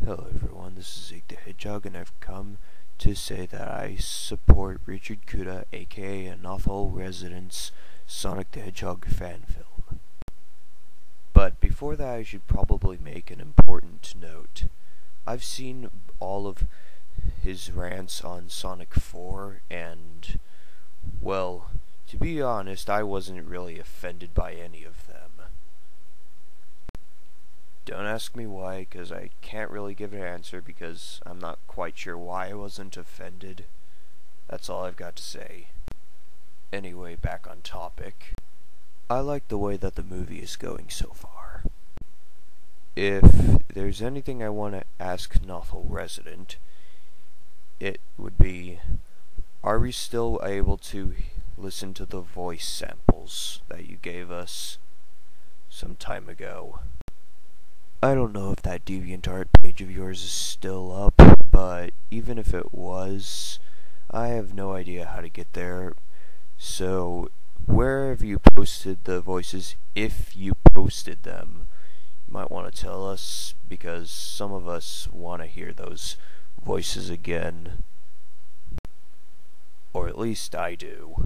Hello everyone, this is Zeke the Hedgehog, and I've come to say that I support Richard Kuta, aka aknotholeresident's Sonic the Hedgehog fan film. But before that, I should probably make an important note. I've seen all of his rants on Sonic 4, and, well, to be honest, I wasn't really offended by any of them. Don't ask me why, because I can't really give an answer because I'm not quite sure why I wasn't offended. That's all I've got to say. Anyway, back on topic. I like the way that the movie is going so far. If there's anything I want to ask aknotholeresident, it would be, are we still able to listen to the voice samples that you gave us some time ago? I don't know if that DeviantArt page of yours is still up, but even if it was, I have no idea how to get there. So, where have you posted the voices, if you posted them? You might want to tell us, because some of us want to hear those voices again. Or at least I do.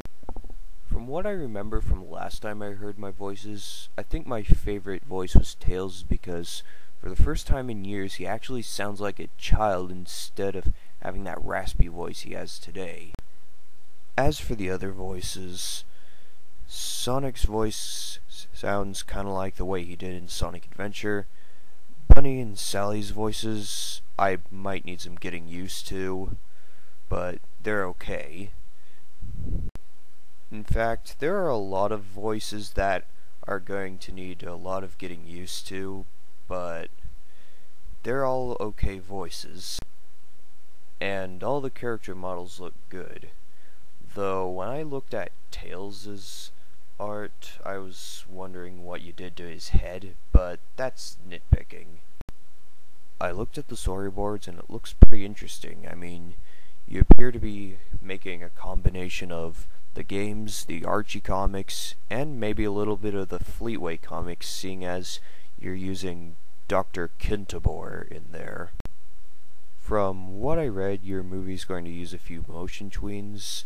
From what I remember from last time I heard my voices, I think my favorite voice was Tails, because for the first time in years he actually sounds like a child instead of having that raspy voice he has today. As for the other voices, Sonic's voice sounds kinda like the way he did in Sonic Adventure. Bunny and Sally's voices, I might need some getting used to, but they're okay. In fact, there are a lot of voices that are going to need a lot of getting used to, but they're all okay voices. And all the character models look good. Though, when I looked at Tails' art, I was wondering what you did to his head, but that's nitpicking. I looked at the storyboards and it looks pretty interesting. I mean, you appear to be making a combination of the games, the Archie comics, and maybe a little bit of the Fleetway comics, seeing as you're using Dr. Kintabor in there. From what I read, your movie's going to use a few motion tweens.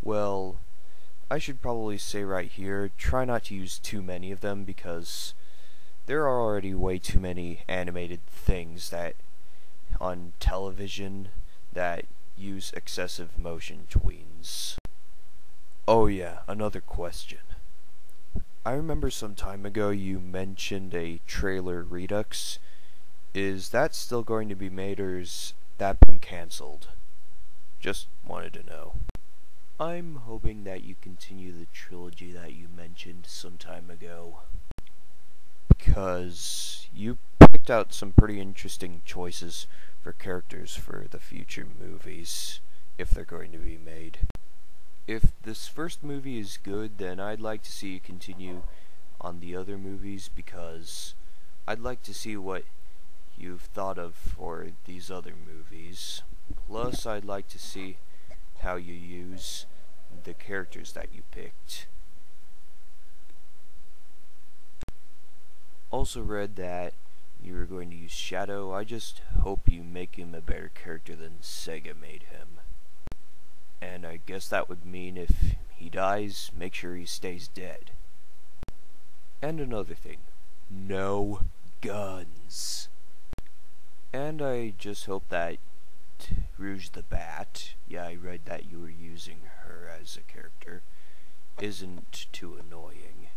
Well, I should probably say right here, try not to use too many of them, because there are already way too many animated things that on television that use excessive motion tweens. Oh yeah, another question. I remember some time ago you mentioned a trailer redux. Is that still going to be made, or is that been cancelled? Just wanted to know. I'm hoping that you continue the trilogy that you mentioned some time ago, because you picked out some pretty interesting choices for characters for the future movies, if they're going to be made. If this first movie is good, then I'd like to see you continue on the other movies, because I'd like to see what you've thought of for these other movies. Plus, I'd like to see how you use the characters that you picked. Also read that you were going to use Shadow. I just hope you make him a better character than Sega made him. And I guess that would mean if he dies, make sure he stays dead. And another thing, no guns. And I just hope that Rouge the Bat, yeah, I read that you were using her as a character, isn't too annoying.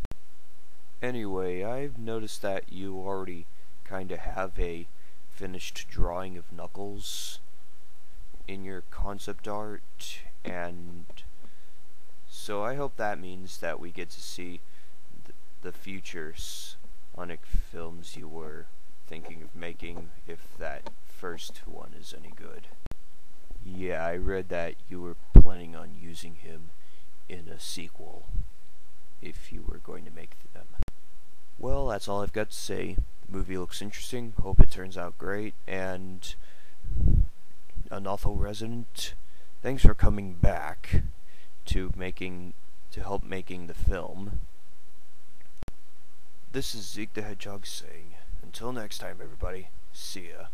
Anyway, I've noticed that you already kinda have a finished drawing of Knuckles in your concept art, and so I hope that means that we get to see the future Sonic films you were thinking of making, if that first one is any good. Yeah, I read that you were planning on using him in a sequel, if you were going to make them. Well, that's all I've got to say. The movie looks interesting, hope it turns out great, and aknotholeresident, thanks for coming back to help making the film. This is Zeke the Hedgehog saying, until until next time, everybody, see ya.